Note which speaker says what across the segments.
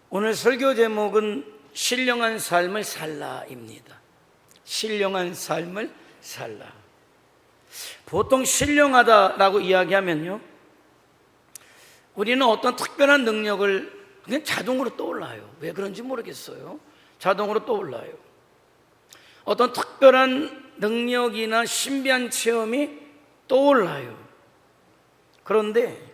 Speaker 1: 오늘 설교 제목은 신령한 삶을 살라입니다. 신령한 삶을 살라. 보통 신령하다라고 이야기하면요, 우리는 어떤 특별한 능력을 그냥 자동으로 떠올라요. 왜 그런지 모르겠어요. 자동으로 떠올라요. 어떤 특별한 능력이나 신비한 체험이 떠올라요. 그런데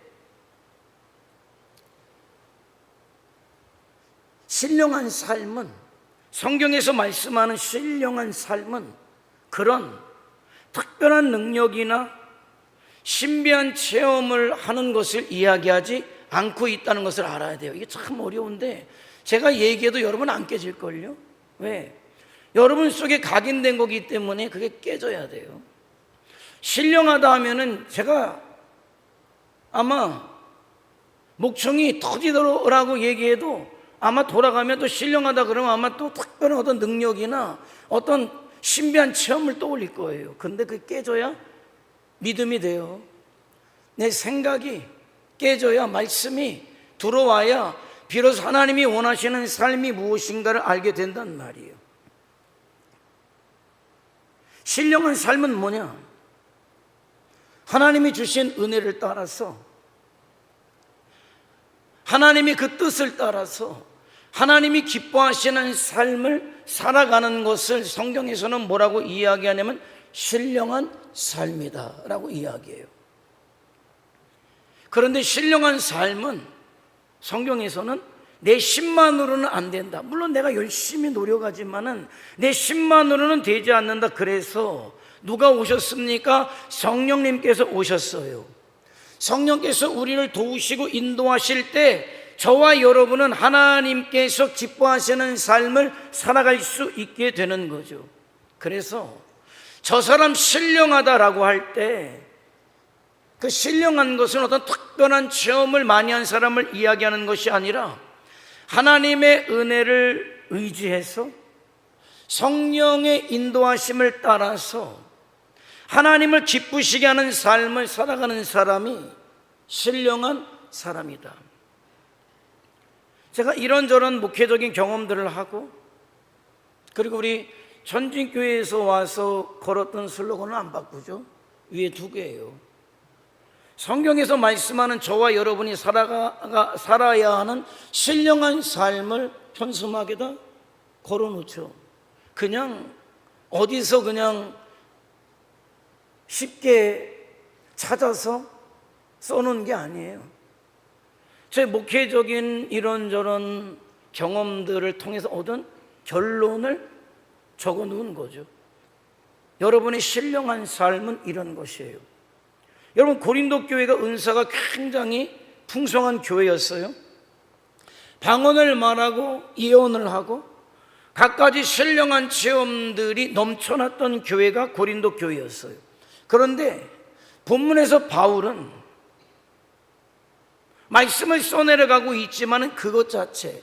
Speaker 1: 신령한 삶은, 성경에서 말씀하는 신령한 삶은 그런 특별한 능력이나 신비한 체험을 하는 것을 이야기하지 않고 있다는 것을 알아야 돼요. 이게 참 어려운데 제가 얘기해도 여러분 안 깨질걸요? 왜? 여러분 속에 각인된 거기 때문에 그게 깨져야 돼요. 신령하다 하면은 제가 아마 목청이 터지더라고 얘기해도 아마 돌아가면 또 신령하다 그러면 아마 또 특별한 어떤 능력이나 어떤 신비한 체험을 떠올릴 거예요. 근데 그게 깨져야 믿음이 돼요. 내 생각이 깨져야 말씀이 들어와야 비로소 하나님이 원하시는 삶이 무엇인가를 알게 된단 말이에요. 신령한 삶은 뭐냐? 하나님이 주신 은혜를 따라서, 하나님이 그 뜻을 따라서 하나님이 기뻐하시는 삶을 살아가는 것을 성경에서는 뭐라고 이야기하냐면 신령한 삶이다 라고 이야기해요. 그런데 신령한 삶은 성경에서는 내 힘만으로는 안 된다. 물론 내가 열심히 노력하지만은 내 힘만으로는 되지 않는다. 그래서 누가 오셨습니까? 성령님께서 오셨어요. 성령께서 우리를 도우시고 인도하실 때 저와 여러분은 하나님께서 기뻐하시는 삶을 살아갈 수 있게 되는 거죠. 그래서 저 사람 신령하다라고 할 때 그 신령한 것은 어떤 특별한 체험을 많이 한 사람을 이야기하는 것이 아니라 하나님의 은혜를 의지해서 성령의 인도하심을 따라서 하나님을 기쁘시게 하는 삶을 살아가는 사람이 신령한 사람이다. 제가 이런저런 목회적인 경험들을 하고, 그리고 우리 전진교회에서 와서 걸었던 슬로건은 안 바꾸죠. 위에 두 개예요. 성경에서 말씀하는 저와 여러분이 살아야 하는 신령한 삶을 현수막에다 걸어놓죠. 그냥 어디서 그냥 쉽게 찾아서 써놓은 게 아니에요. 제 목회적인 이런저런 경험들을 통해서 얻은 결론을 적어놓은 거죠. 여러분의 신령한 삶은 이런 것이에요. 여러분, 고린도 교회가 은사가 굉장히 풍성한 교회였어요. 방언을 말하고 예언을 하고 갖가지 신령한 체험들이 넘쳐났던 교회가 고린도 교회였어요. 그런데 본문에서 바울은 말씀을 써내려가고 있지만 그것 자체,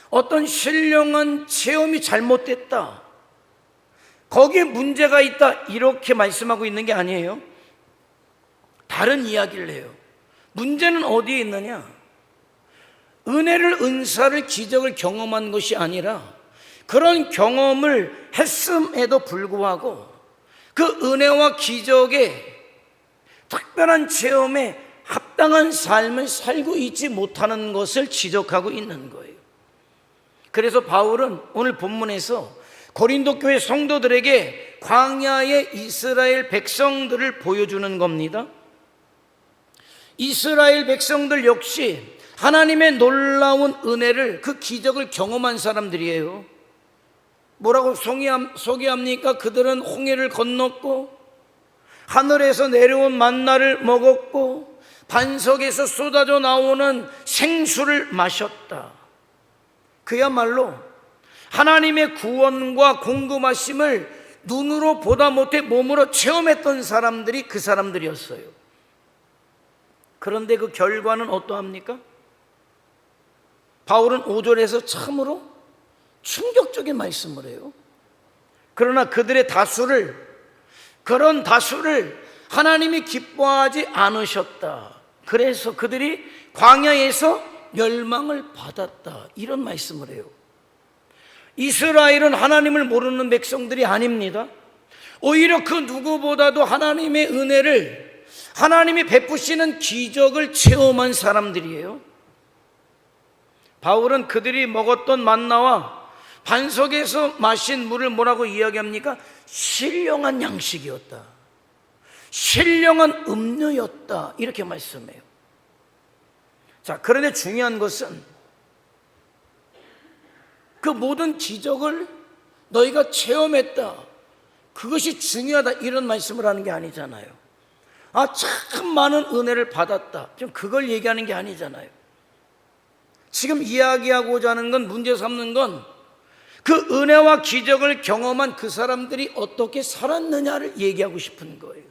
Speaker 1: 어떤 신령한 체험이 잘못됐다, 거기에 문제가 있다, 이렇게 말씀하고 있는 게 아니에요. 다른 이야기를 해요. 문제는 어디에 있느냐? 은혜를, 은사를, 기적을 경험한 것이 아니라 그런 경험을 했음에도 불구하고 그 은혜와 기적의 특별한 체험에 합당한 삶을 살고 있지 못하는 것을 지적하고 있는 거예요. 그래서 바울은 오늘 본문에서 고린도 교회 성도들에게 광야의 이스라엘 백성들을 보여주는 겁니다. 이스라엘 백성들 역시 하나님의 놀라운 은혜를, 그 기적을 경험한 사람들이에요. 뭐라고 소개합니까? 그들은 홍해를 건넜고 하늘에서 내려온 만나를 먹었고 반석에서 쏟아져 나오는 생수를 마셨다. 그야말로 하나님의 구원과 공급하심을 눈으로 보다 못해 몸으로 체험했던 사람들이 그 사람들이었어요. 그런데 그 결과는 어떠합니까? 바울은 5절에서 참으로 충격적인 말씀을 해요. 그러나 그들의 그런 다수를 하나님이 기뻐하지 않으셨다. 그래서 그들이 광야에서 멸망을 받았다, 이런 말씀을 해요. 이스라엘은 하나님을 모르는 백성들이 아닙니다. 오히려 그 누구보다도 하나님의 은혜를, 하나님이 베푸시는 기적을 체험한 사람들이에요. 바울은 그들이 먹었던 만나와 반석에서 마신 물을 뭐라고 이야기합니까? 신령한 양식이었다, 신령한 음료였다, 이렇게 말씀해요. 자, 그런데 중요한 것은 그 모든 기적을 너희가 체험했다, 그것이 중요하다, 이런 말씀을 하는 게 아니잖아요. 참 많은 은혜를 받았다, 지금 그걸 얘기하는 게 아니잖아요. 지금 이야기하고자 하는 건, 문제 삼는 건 그 은혜와 기적을 경험한 그 사람들이 어떻게 살았느냐를 얘기하고 싶은 거예요.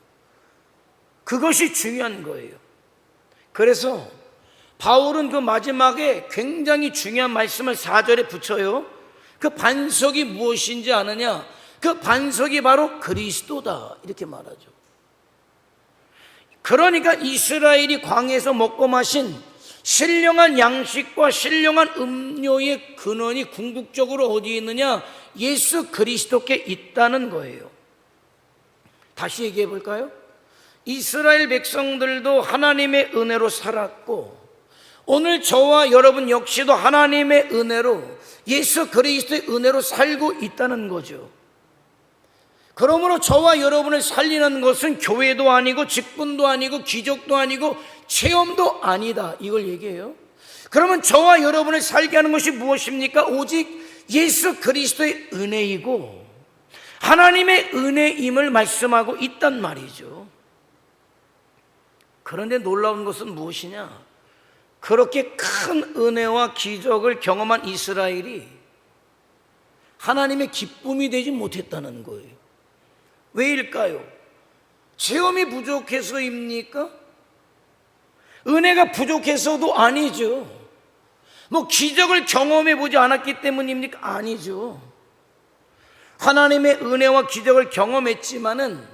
Speaker 1: 그것이 중요한 거예요. 그래서 바울은 그 마지막에 굉장히 중요한 말씀을 4절에 붙여요. 그 반석이 무엇인지 아느냐? 그 반석이 바로 그리스도다, 이렇게 말하죠. 그러니까 이스라엘이 광야에서 먹고 마신 신령한 양식과 신령한 음료의 근원이 궁극적으로 어디에 있느냐? 예수 그리스도께 있다는 거예요. 다시 얘기해 볼까요? 이스라엘 백성들도 하나님의 은혜로 살았고, 오늘 저와 여러분 역시도 하나님의 은혜로, 예수 그리스도의 은혜로 살고 있다는 거죠. 그러므로 저와 여러분을 살리는 것은 교회도 아니고 직분도 아니고 기적도 아니고 체험도 아니다, 이걸 얘기해요. 그러면 저와 여러분을 살게 하는 것이 무엇입니까? 오직 예수 그리스도의 은혜이고 하나님의 은혜임을 말씀하고 있단 말이죠. 그런데 놀라운 것은 무엇이냐? 그렇게 큰 은혜와 기적을 경험한 이스라엘이 하나님의 기쁨이 되지 못했다는 거예요. 왜일까요? 체험이 부족해서입니까? 은혜가 부족해서도 아니죠. 기적을 경험해 보지 않았기 때문입니까? 아니죠. 하나님의 은혜와 기적을 경험했지만은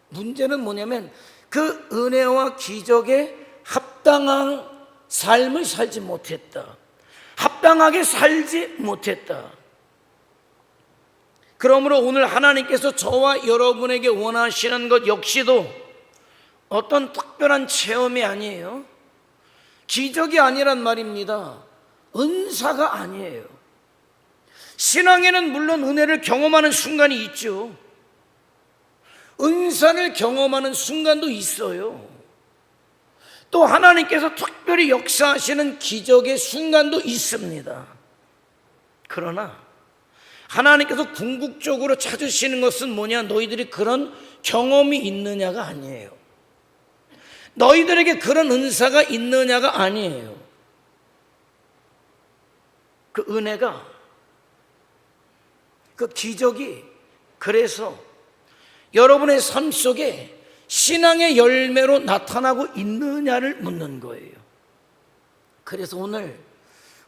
Speaker 1: 문제는 뭐냐면 그 은혜와 기적에 합당한 삶을 살지 못했다, 합당하게 살지 못했다. 그러므로 오늘 하나님께서 저와 여러분에게 원하시는 것 역시도 어떤 특별한 체험이 아니에요. 기적이 아니란 말입니다. 은사가 아니에요. 신앙에는 물론 은혜를 경험하는 순간이 있죠. 은사를 경험하는 순간도 있어요. 또 하나님께서 특별히 역사하시는 기적의 순간도 있습니다. 그러나 하나님께서 궁극적으로 찾으시는 것은 뭐냐? 너희들이 그런 경험이 있느냐가 아니에요. 너희들에게 그런 은사가 있느냐가 아니에요. 그 은혜가, 그 기적이 그래서 여러분의 삶 속에 신앙의 열매로 나타나고 있느냐를 묻는 거예요. 그래서 오늘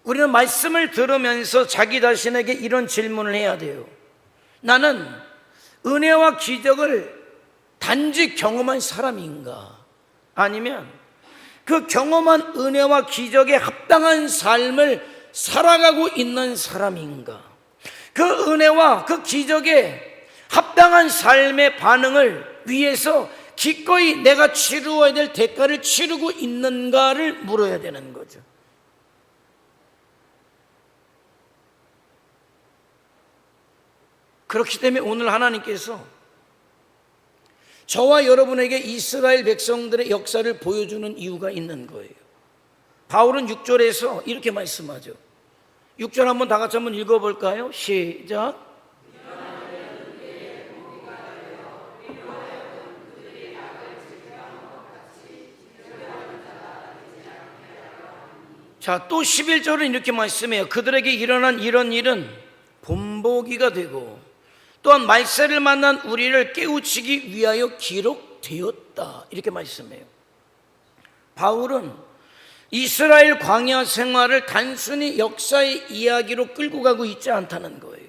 Speaker 1: 우리는 말씀을 들으면서 자기 자신에게 이런 질문을 해야 돼요. 나는 은혜와 기적을 단지 경험한 사람인가? 아니면 그 경험한 은혜와 기적에 합당한 삶을 살아가고 있는 사람인가? 그 은혜와 그 기적에 합당한 삶의 반응을 위해서 기꺼이 내가 치루어야 될 대가를 치르고 있는가를 물어야 되는 거죠. 그렇기 때문에 오늘 하나님께서 저와 여러분에게 이스라엘 백성들의 역사를 보여주는 이유가 있는 거예요. 바울은 6절에서 이렇게 말씀하죠. 6절 한번 다 같이 한번 읽어볼까요? 시작. 자, 또 11절은 이렇게 말씀해요. 그들에게 일어난 이런 일은 본보기가 되고 또한 말세를 만난 우리를 깨우치기 위하여 기록되었다, 이렇게 말씀해요. 바울은 이스라엘 광야 생활을 단순히 역사의 이야기로 끌고 가고 있지 않다는 거예요.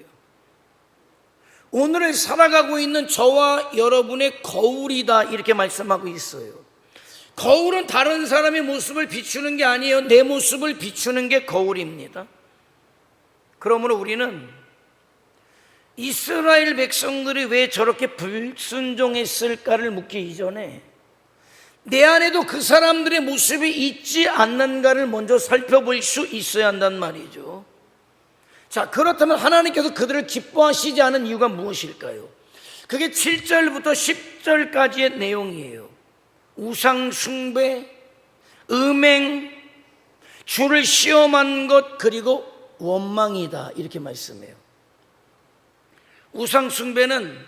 Speaker 1: 오늘을 살아가고 있는 저와 여러분의 거울이다, 이렇게 말씀하고 있어요. 거울은 다른 사람의 모습을 비추는 게 아니에요. 내 모습을 비추는 게 거울입니다. 그러므로 우리는 이스라엘 백성들이 왜 저렇게 불순종했을까를 묻기 이전에 내 안에도 그 사람들의 모습이 있지 않는가를 먼저 살펴볼 수 있어야 한단 말이죠. 자, 그렇다면 하나님께서 그들을 기뻐하시지 않은 이유가 무엇일까요? 그게 7절부터 10절까지의 내용이에요. 우상 숭배, 음행, 주를 시험한 것, 그리고 원망이다, 이렇게 말씀해요. 우상 숭배는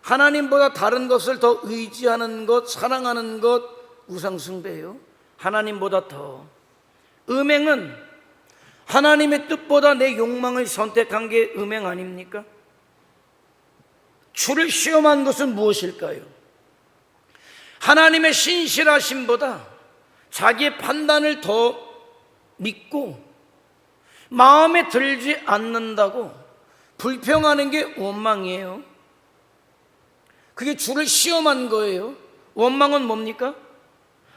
Speaker 1: 하나님보다 다른 것을 더 의지하는 것, 사랑하는 것, 우상 숭배예요. 하나님보다 더. 음행은 하나님의 뜻보다 내 욕망을 선택한 게 음행 아닙니까? 주를 시험한 것은 무엇일까요? 하나님의 신실하심보다 자기의 판단을 더 믿고 마음에 들지 않는다고 불평하는 게 원망이에요. 그게 주를 시험한 거예요. 원망은 뭡니까?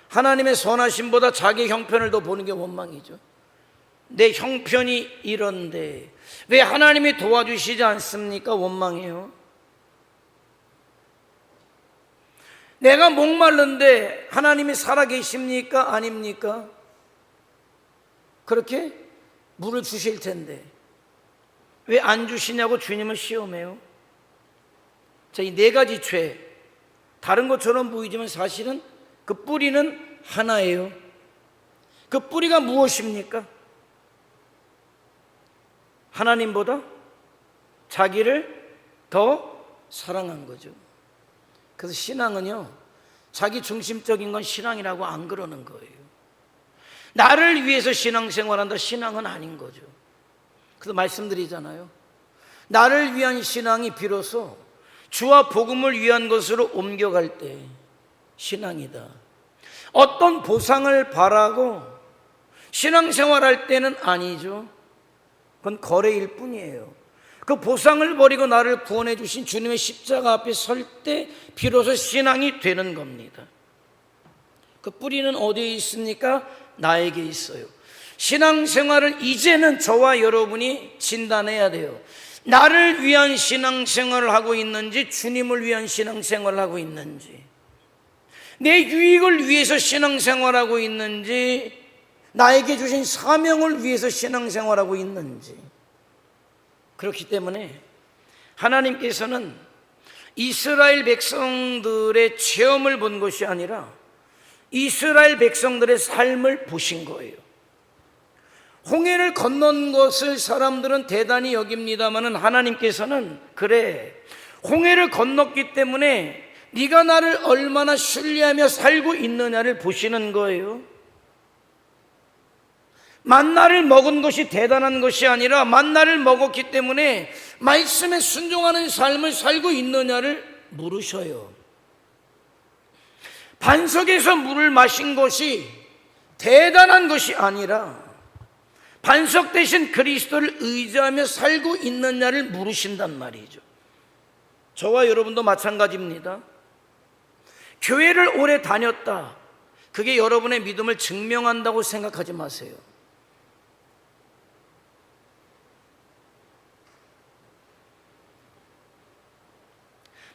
Speaker 1: 하나님의 선하심보다 자기 형편을 더 보는 게 원망이죠. 내 형편이 이런데 왜 하나님이 도와주시지 않습니까? 원망이에요. 내가 목마른데 하나님이 살아계십니까? 아닙니까? 그렇게 물을 주실 텐데 왜 안 주시냐고 주님을 시험해요. 자, 이 네 가지 죄, 다른 것처럼 보이지만 사실은 그 뿌리는 하나예요. 그 뿌리가 무엇입니까? 하나님보다 자기를 더 사랑한 거죠. 그래서 신앙은요, 자기 중심적인 건 신앙이라고 안 그러는 거예요. 나를 위해서 신앙생활한다, 신앙은 아닌 거죠. 그래서 말씀드리잖아요. 나를 위한 신앙이 비로소 주와 복음을 위한 것으로 옮겨갈 때 신앙이다. 어떤 보상을 바라고 신앙생활할 때는 아니죠. 그건 거래일 뿐이에요. 그 보상을 버리고 나를 구원해 주신 주님의 십자가 앞에 설 때 비로소 신앙이 되는 겁니다. 그 뿌리는 어디에 있습니까? 나에게 있어요. 신앙생활을 이제는 저와 여러분이 진단해야 돼요. 나를 위한 신앙생활을 하고 있는지, 주님을 위한 신앙생활을 하고 있는지, 내 유익을 위해서 신앙생활하고 있는지, 나에게 주신 사명을 위해서 신앙생활하고 있는지. 그렇기 때문에 하나님께서는 이스라엘 백성들의 체험을 본 것이 아니라 이스라엘 백성들의 삶을 보신 거예요. 홍해를 건넌 것을 사람들은 대단히 여깁니다마는 하나님께서는 그래, 홍해를 건넜기 때문에 네가 나를 얼마나 신뢰하며 살고 있느냐를 보시는 거예요. 만나를 먹은 것이 대단한 것이 아니라 만나를 먹었기 때문에 말씀에 순종하는 삶을 살고 있느냐를 물으셔요. 반석에서 물을 마신 것이 대단한 것이 아니라 반석 대신 그리스도를 의지하며 살고 있느냐를 물으신단 말이죠. 저와 여러분도 마찬가지입니다. 교회를 오래 다녔다, 그게 여러분의 믿음을 증명한다고 생각하지 마세요.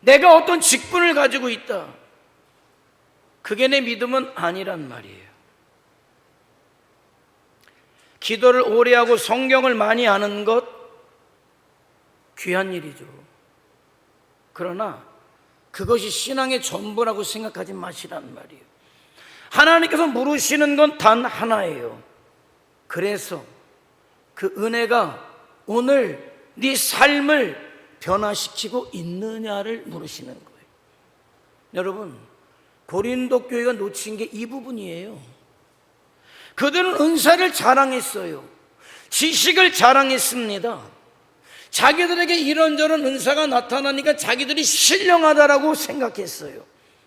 Speaker 1: 내가 어떤 직분을 가지고 있다, 그게 내 믿음은 아니란 말이에요. 기도를 오래 하고 성경을 많이 아는 것 귀한 일이죠. 그러나 그것이 신앙의 전부라고 생각하지 마시란 말이에요. 하나님께서 물으시는 건 단 하나예요. 그래서 그 은혜가 오늘 네 삶을 변화시키고 있느냐를 물으시는 거예요. 여러분, 고린도 교회가 놓친 게 이 부분이에요. 그들은 은사를 자랑했어요. 지식을 자랑했습니다. 자기들에게 이런저런 은사가 나타나니까 자기들이 신령하다라고 생각했어요.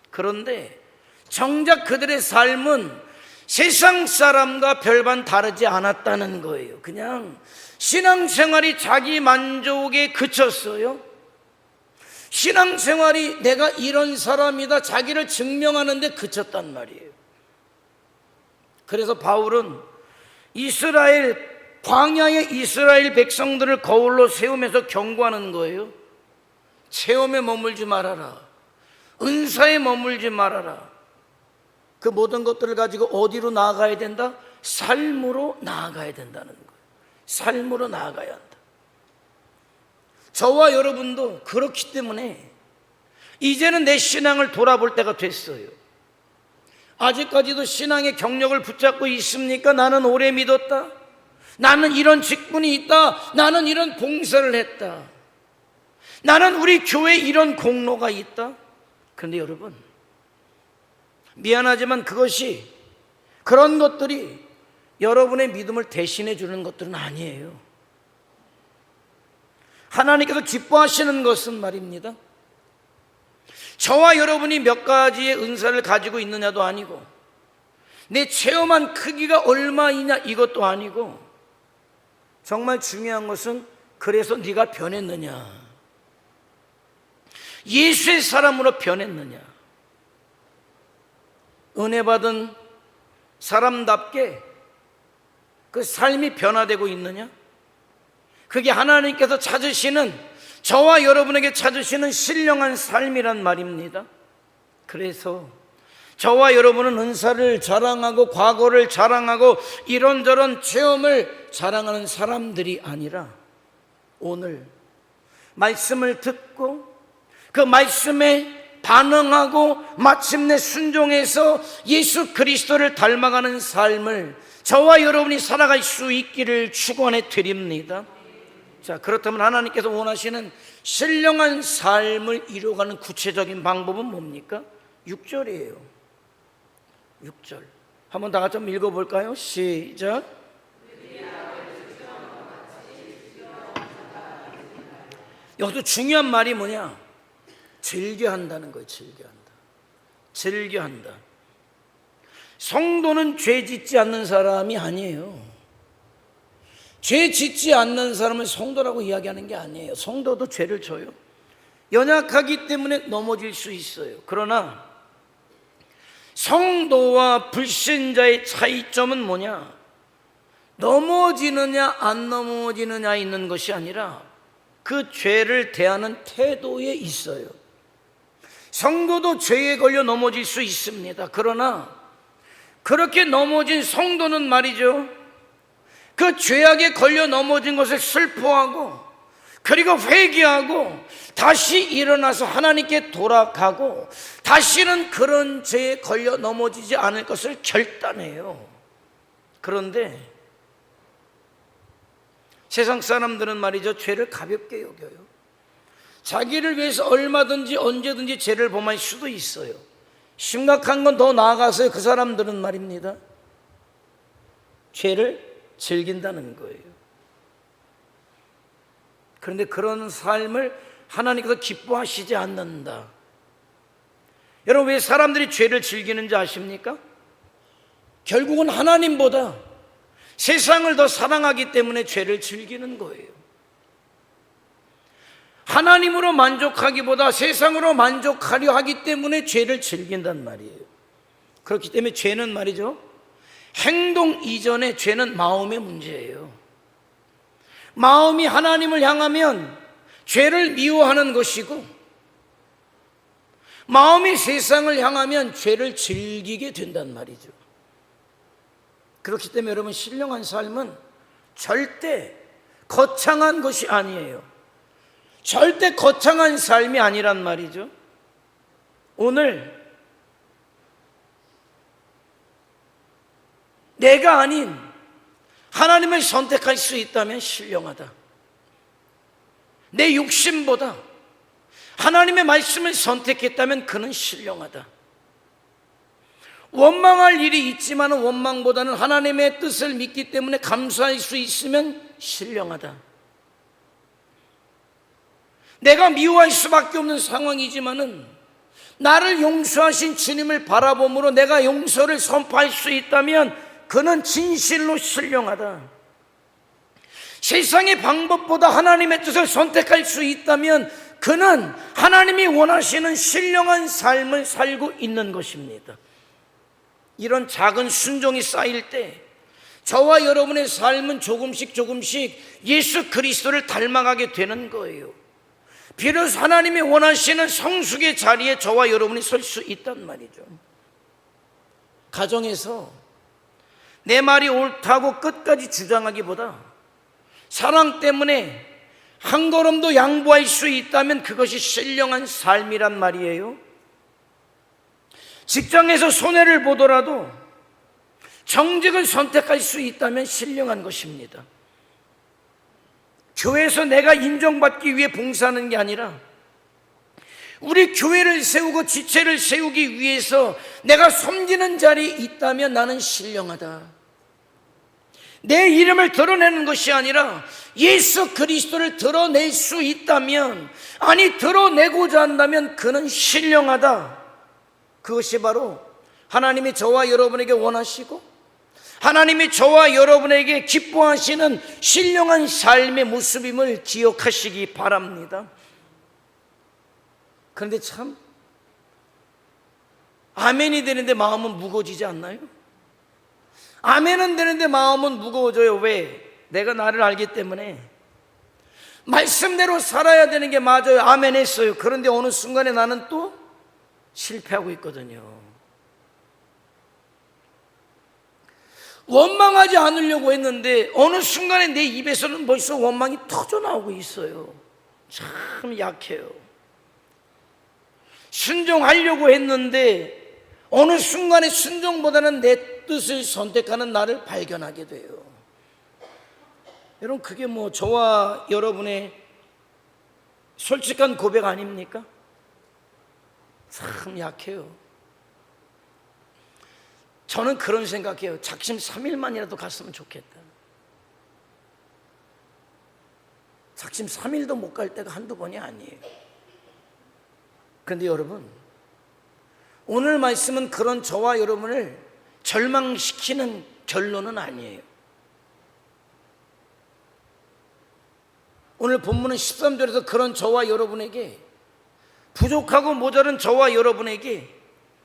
Speaker 1: 그런데 정작 그들의 삶은 세상 사람과 별반 다르지 않았다는 거예요. 그냥 신앙생활이 자기 만족에 그쳤어요. 신앙생활이 내가 이런 사람이다 자기를 증명하는 데 그쳤단 말이에요. 그래서 바울은 광야의 이스라엘 백성들을 거울로 세우면서 경고하는 거예요. 체험에 머물지 말아라. 은사에 머물지 말아라. 그 모든 것들을 가지고 어디로 나아가야 된다? 삶으로 나아가야 된다는 거예요. 삶으로 나아가야 한다. 저와 여러분도 그렇기 때문에 이제는 내 신앙을 돌아볼 때가 됐어요. 아직까지도 신앙의 경력을 붙잡고 있습니까? 나는 오래 믿었다. 나는 이런 직분이 있다. 나는 이런 봉사를 했다. 나는 우리 교회에 이런 공로가 있다. 그런데 여러분, 미안하지만 그런 것들이 여러분의 믿음을 대신해 주는 것들은 아니에요. 하나님께서 기뻐하시는 것은 말입니다, 저와 여러분이 몇 가지의 은사를 가지고 있느냐도 아니고 내 체험한 크기가 얼마이냐 이것도 아니고, 정말 중요한 것은 그래서 네가 변했느냐, 예수의 사람으로 변했느냐, 은혜 받은 사람답게 그 삶이 변화되고 있느냐. 그게 하나님께서 찾으시는, 저와 여러분에게 찾으시는 신령한 삶이란 말입니다. 그래서 저와 여러분은 은사를 자랑하고 과거를 자랑하고 이런저런 체험을 자랑하는 사람들이 아니라, 오늘 말씀을 듣고 그 말씀에 반응하고 마침내 순종해서 예수 그리스도를 닮아가는 삶을 저와 여러분이 살아갈 수 있기를 축원해 드립니다. 자, 그렇다면 하나님께서 원하시는 신령한 삶을 이루어가는 구체적인 방법은 뭡니까? 6절이에요. 6절 한번 다 같이 한번 읽어볼까요? 시작. 여기서 중요한 말이 뭐냐? 즐겨한다는 거예요. 즐겨한다. 성도는 죄 짓지 않는 사람이 아니에요. 죄 짓지 않는 사람을 성도라고 이야기하는 게 아니에요. 성도도 죄를 져요. 연약하기 때문에 넘어질 수 있어요. 그러나 성도와 불신자의 차이점은 뭐냐? 넘어지느냐 안 넘어지느냐에 있는 것이 아니라 그 죄를 대하는 태도에 있어요. 성도도 죄에 걸려 넘어질 수 있습니다. 그러나 그렇게 넘어진 성도는 말이죠, 그 죄악에 걸려 넘어진 것을 슬퍼하고 그리고 회개하고 다시 일어나서 하나님께 돌아가고 다시는 그런 죄에 걸려 넘어지지 않을 것을 결단해요. 그런데 세상 사람들은 말이죠, 죄를 가볍게 여겨요. 자기를 위해서 얼마든지 언제든지 죄를 범할 수도 있어요. 심각한 건 더 나아가서요, 그 사람들은 말입니다, 죄를 즐긴다는 거예요. 그런데 그런 삶을 하나님께서 기뻐하시지 않는다. 여러분, 왜 사람들이 죄를 즐기는지 아십니까? 결국은 하나님보다 세상을 더 사랑하기 때문에 죄를 즐기는 거예요. 하나님으로 만족하기보다 세상으로 만족하려 하기 때문에 죄를 즐긴단 말이에요. 그렇기 때문에 죄는 말이죠, 행동 이전에 죄는 마음의 문제예요. 마음이 하나님을 향하면 죄를 미워하는 것이고, 마음이 세상을 향하면 죄를 즐기게 된단 말이죠. 그렇기 때문에 여러분, 신령한 삶은 절대 거창한 것이 아니에요. 절대 거창한 삶이 아니란 말이죠. 오늘 내가 아닌 하나님을 선택할 수 있다면 신령하다. 내 욕심보다 하나님의 말씀을 선택했다면 그는 신령하다. 원망할 일이 있지만 원망보다는 하나님의 뜻을 믿기 때문에 감사할 수 있으면 신령하다. 내가 미워할 수밖에 없는 상황이지만은 나를 용서하신 주님을 바라봄으로 내가 용서를 선포할 수 있다면 그는 진실로 신령하다. 세상의 방법보다 하나님의 뜻을 선택할 수 있다면 그는 하나님이 원하시는 신령한 삶을 살고 있는 것입니다. 이런 작은 순종이 쌓일 때 저와 여러분의 삶은 조금씩 예수 그리스도를 닮아가게 되는 거예요. 비로소 하나님이 원하시는 성숙의 자리에 저와 여러분이 설 수 있단 말이죠. 가정에서 내 말이 옳다고 끝까지 주장하기보다 사랑 때문에 한 걸음도 양보할 수 있다면 그것이 신령한 삶이란 말이에요. 직장에서 손해를 보더라도 정직을 선택할 수 있다면 신령한 것입니다. 교회에서 내가 인정받기 위해 봉사하는 게 아니라 우리 교회를 세우고 지체를 세우기 위해서 내가 섬기는 자리에 있다면 나는 신령하다. 내 이름을 드러내는 것이 아니라 예수 그리스도를 드러낼 수 있다면, 아니 드러내고자 한다면 그는 신령하다. 그것이 바로 하나님이 저와 여러분에게 원하시고 하나님이 저와 여러분에게 기뻐하시는 신령한 삶의 모습임을 기억하시기 바랍니다. 그런데 참 아멘이 되는데 마음은 무거워지지 않나요? 아멘은 되는데 마음은 무거워져요. 왜? 내가 나를 알기 때문에. 말씀대로 살아야 되는 게 맞아요. 아멘 했어요. 그런데 어느 순간에 나는 또 실패하고 있거든요. 원망하지 않으려고 했는데 어느 순간에 내 입에서는 벌써 원망이 터져 나오고 있어요. 참 약해요. 순종하려고 했는데 어느 순간에 순종보다는 내 뜻을 선택하는 나를 발견하게 돼요. 여러분, 그게 저와 여러분의 솔직한 고백 아닙니까? 참 약해요. 저는 그런 생각해요. 작심 3일만이라도 갔으면 좋겠다. 작심 3일도 못 갈 때가 한두 번이 아니에요. 그런데 여러분, 오늘 말씀은 그런 저와 여러분을 절망시키는 결론은 아니에요. 오늘 본문은 13절에서 그런 저와 여러분에게, 부족하고 모자른 저와 여러분에게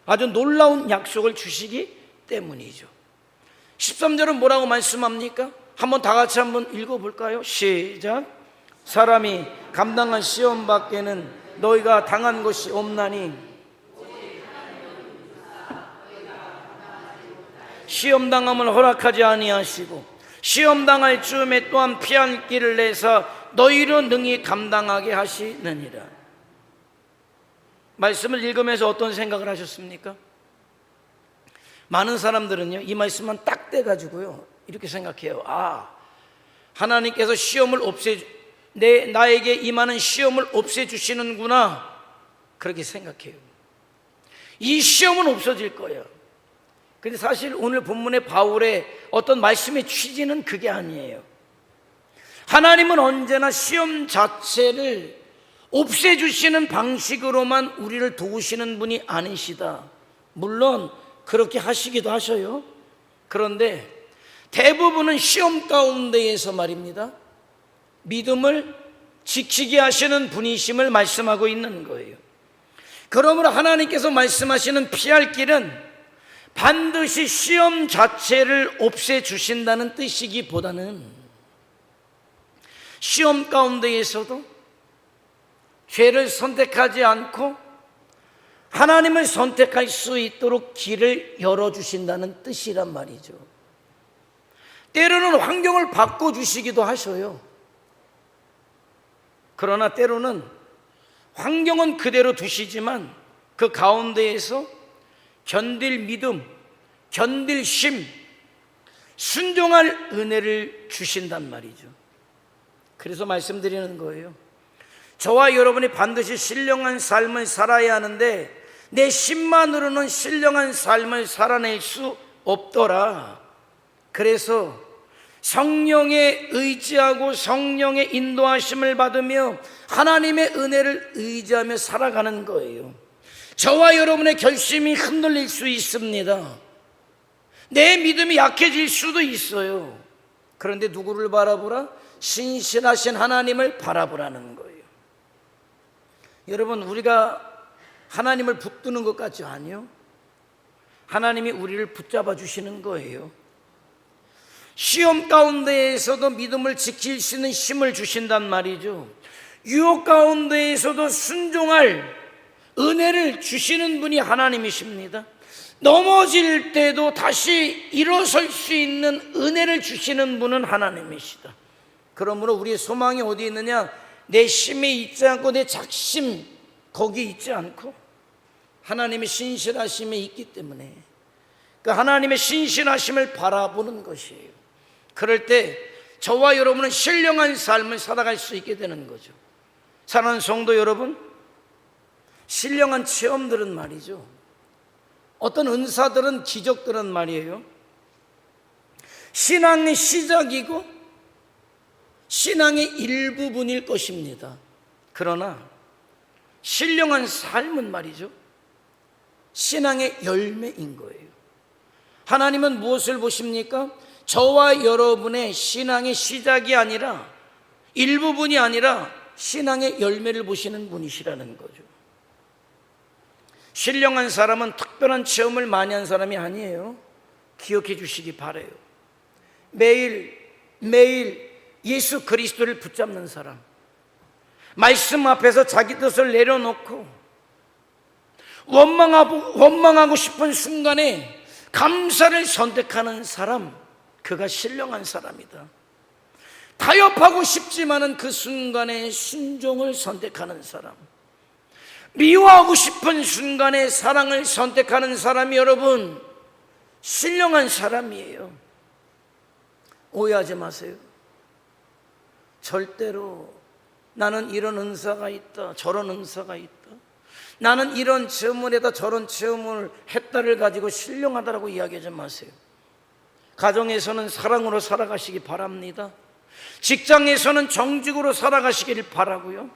Speaker 1: 아주 놀라운 약속을 주시기 때문이죠. 13절은 뭐라고 말씀합니까? 한번 다 같이 한번 읽어볼까요? 시작. 사람이 감당한 시험 밖에는 너희가 당한 것이 없나니 시험 당함을 허락하지 아니하시고 시험 당할 즈음에 또한 피할 길을 내사 너희로 능히 감당하게 하시느니라. 말씀을 읽으면서 어떤 생각을 하셨습니까? 많은 사람들은요, 이 말씀만 딱 떼가지고요 이렇게 생각해요. 하나님께서 시험을 나에게 임하는 시험을 없애주시는구나, 그렇게 생각해요. 이 시험은 없어질 거예요. 근데 사실 오늘 본문의 바울의 어떤 말씀의 취지는 그게 아니에요. 하나님은 언제나 시험 자체를 없애주시는 방식으로만 우리를 도우시는 분이 아니시다. 물론 그렇게 하시기도 하셔요. 그런데 대부분은 시험 가운데에서 말입니다, 믿음을 지키게 하시는 분이심을 말씀하고 있는 거예요. 그러므로 하나님께서 말씀하시는 피할 길은 반드시 시험 자체를 없애주신다는 뜻이기보다는 시험 가운데에서도 죄를 선택하지 않고 하나님을 선택할 수 있도록 길을 열어주신다는 뜻이란 말이죠. 때로는 환경을 바꿔주시기도 하셔요. 그러나 때로는 환경은 그대로 두시지만 그 가운데에서 견딜 믿음, 견딜 심, 순종할 은혜를 주신단 말이죠. 그래서 말씀드리는 거예요. 저와 여러분이 반드시 신령한 삶을 살아야 하는데 내 심만으로는 신령한 삶을 살아낼 수 없더라. 그래서 성령에 의지하고 성령의 인도하심을 받으며 하나님의 은혜를 의지하며 살아가는 거예요. 저와 여러분의 결심이 흔들릴 수 있습니다. 내 믿음이 약해질 수도 있어요. 그런데 누구를 바라보라? 신실하신 하나님을 바라보라는 거예요. 여러분, 우리가 하나님을 붙드는 것 같죠? 아니요. 하나님이 우리를 붙잡아 주시는 거예요. 시험 가운데에서도 믿음을 지킬 수 있는 힘을 주신단 말이죠. 유혹 가운데에서도 순종할 은혜를 주시는 분이 하나님이십니다. 넘어질 때도 다시 일어설 수 있는 은혜를 주시는 분은 하나님이시다. 그러므로 우리의 소망이 어디 있느냐? 내 힘에 있지 않고 내 작심 거기 있지 않고 하나님의 신실하심에 있기 때문에 그 하나님의 신실하심을 바라보는 것이에요. 그럴 때 저와 여러분은 신령한 삶을 살아갈 수 있게 되는 거죠. 사랑하는 성도 여러분, 신령한 체험들은 말이죠, 어떤 은사들은, 기적들은 말이에요, 신앙의 시작이고 신앙의 일부분일 것입니다. 그러나 신령한 삶은 말이죠, 신앙의 열매인 거예요. 하나님은 무엇을 보십니까? 저와 여러분의 신앙의 시작이 아니라, 일부분이 아니라 신앙의 열매를 보시는 분이시라는 거죠. 신령한 사람은 특별한 체험을 많이 한 사람이 아니에요. 기억해 주시기 바라요. 매일 예수 그리스도를 붙잡는 사람, 말씀 앞에서 자기 뜻을 내려놓고 원망하고 싶은 순간에 감사를 선택하는 사람, 그가 신령한 사람이다. 타협하고 싶지만은 그 순간에 순종을 선택하는 사람, 미워하고 싶은 순간에 사랑을 선택하는 사람이 여러분 신령한 사람이에요. 오해하지 마세요. 절대로 나는 이런 은사가 있다, 저런 은사가 있다, 나는 이런 체험을 했다, 저런 체험을 했다를 가지고 신령하다라고 이야기하지 마세요. 가정에서는 사랑으로 살아가시기 바랍니다. 직장에서는 정직으로 살아가시기를 바라고요.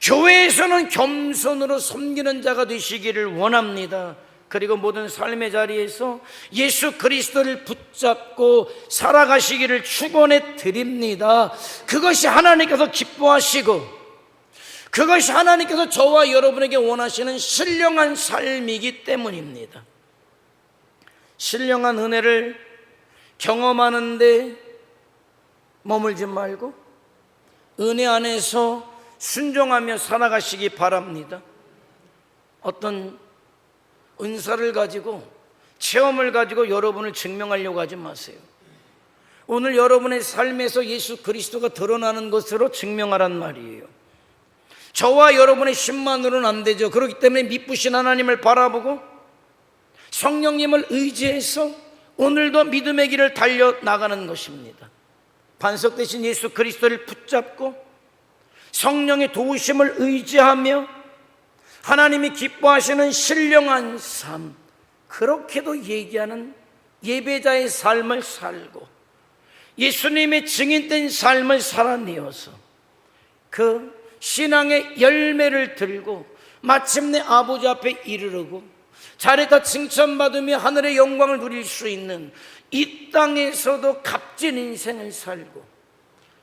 Speaker 1: 교회에서는 겸손으로 섬기는 자가 되시기를 원합니다. 그리고 모든 삶의 자리에서 예수 그리스도를 붙잡고 살아가시기를 축원해 드립니다. 그것이 하나님께서 기뻐하시고 그것이 하나님께서 저와 여러분에게 원하시는 신령한 삶이기 때문입니다. 신령한 은혜를 경험하는데 머물지 말고 은혜 안에서 순종하며 살아가시기 바랍니다. 어떤 은사를 가지고, 체험을 가지고 여러분을 증명하려고 하지 마세요. 오늘 여러분의 삶에서 예수 그리스도가 드러나는 것으로 증명하란 말이에요. 저와 여러분의 힘만으로는 안 되죠. 그렇기 때문에 미쁘신 하나님을 바라보고 성령님을 의지해서 오늘도 믿음의 길을 달려나가는 것입니다. 반석 대신 예수 그리스도를 붙잡고 성령의 도우심을 의지하며 하나님이 기뻐하시는 신령한 삶, 그렇게도 얘기하는 예배자의 삶을 살고 예수님의 증인된 삶을 살아내어서 그 신앙의 열매를 들고 마침내 아버지 앞에 이르르고 잘했다 칭찬받으며 하늘의 영광을 누릴 수 있는 이 땅에서도 값진 인생을 살고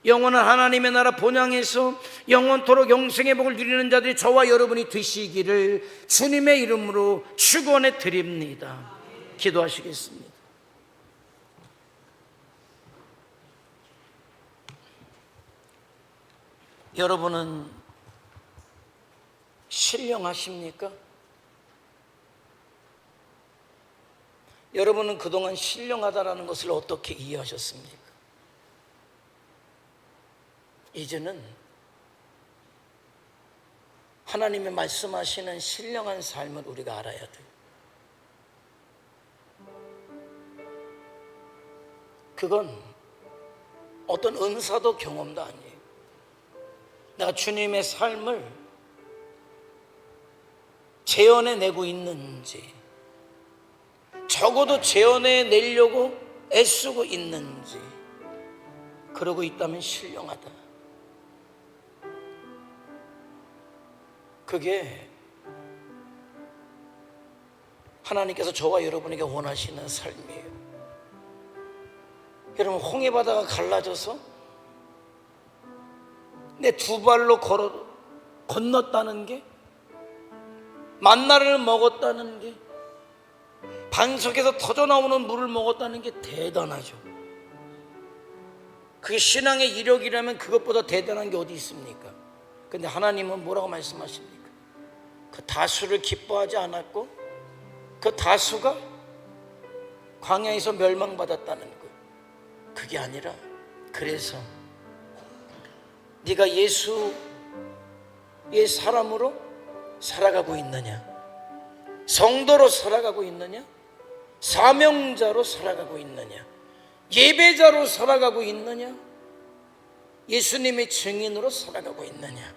Speaker 1: 영원한 하나님의 나라 본향에서 영원토록 영생의 복을 누리는 자들이 저와 여러분이 되시기를 주님의 이름으로 축원해 드립니다. 기도하시겠습니다. 여러분은 신령하십니까? 여러분은 그동안 신령하다라는 것을 어떻게 이해하셨습니까? 이제는 하나님의 말씀하시는 신령한 삶을 우리가 알아야 돼요. 그건 어떤 은사도 경험도 아니에요. 내가 주님의 삶을 재현해내고 있는지, 적어도 재현해내려고 애쓰고 있는지, 그러고 있다면 신령하다. 그게 하나님께서 저와 여러분에게 원하시는 삶이에요. 여러분, 홍해바다가 갈라져서 내 두 발로 걸어도 건넜다는 게, 만나를 먹었다는 게, 반석에서 터져나오는 물을 먹었다는 게 대단하죠. 그게 신앙의 이력이라면 그것보다 대단한 게 어디 있습니까? 근데 하나님은 뭐라고 말씀하십니까? 그 다수를 기뻐하지 않았고 그 다수가 광야에서 멸망받았다는 거. 그게 아니라, 그래서 네가 예수의 사람으로 살아가고 있느냐, 성도로 살아가고 있느냐, 사명자로 살아가고 있느냐, 예배자로 살아가고 있느냐, 예수님의 증인으로 살아가고 있느냐.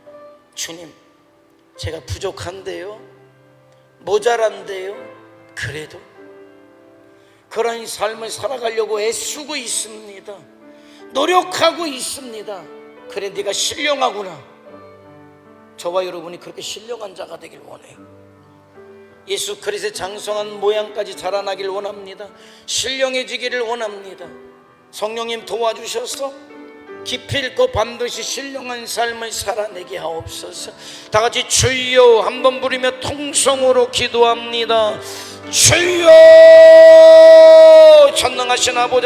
Speaker 1: 주님, 제가 부족한데요, 모자란데요, 그래도 그런 삶을 살아가려고 애쓰고 있습니다. 노력하고 있습니다. 그래, 네가 신령하구나. 저와 여러분이 그렇게 신령한 자가 되길 원해요. 예수 그리스도의 장성한 모양까지 자라나길 원합니다. 신령해지기를 원합니다. 성령님 도와주셔서 깊이 있고 반드시 신령한 삶을 살아내게 하옵소서. 다 같이 주여 한번 부르며 통성으로 기도합니다. 주여, 전능하신 아버지,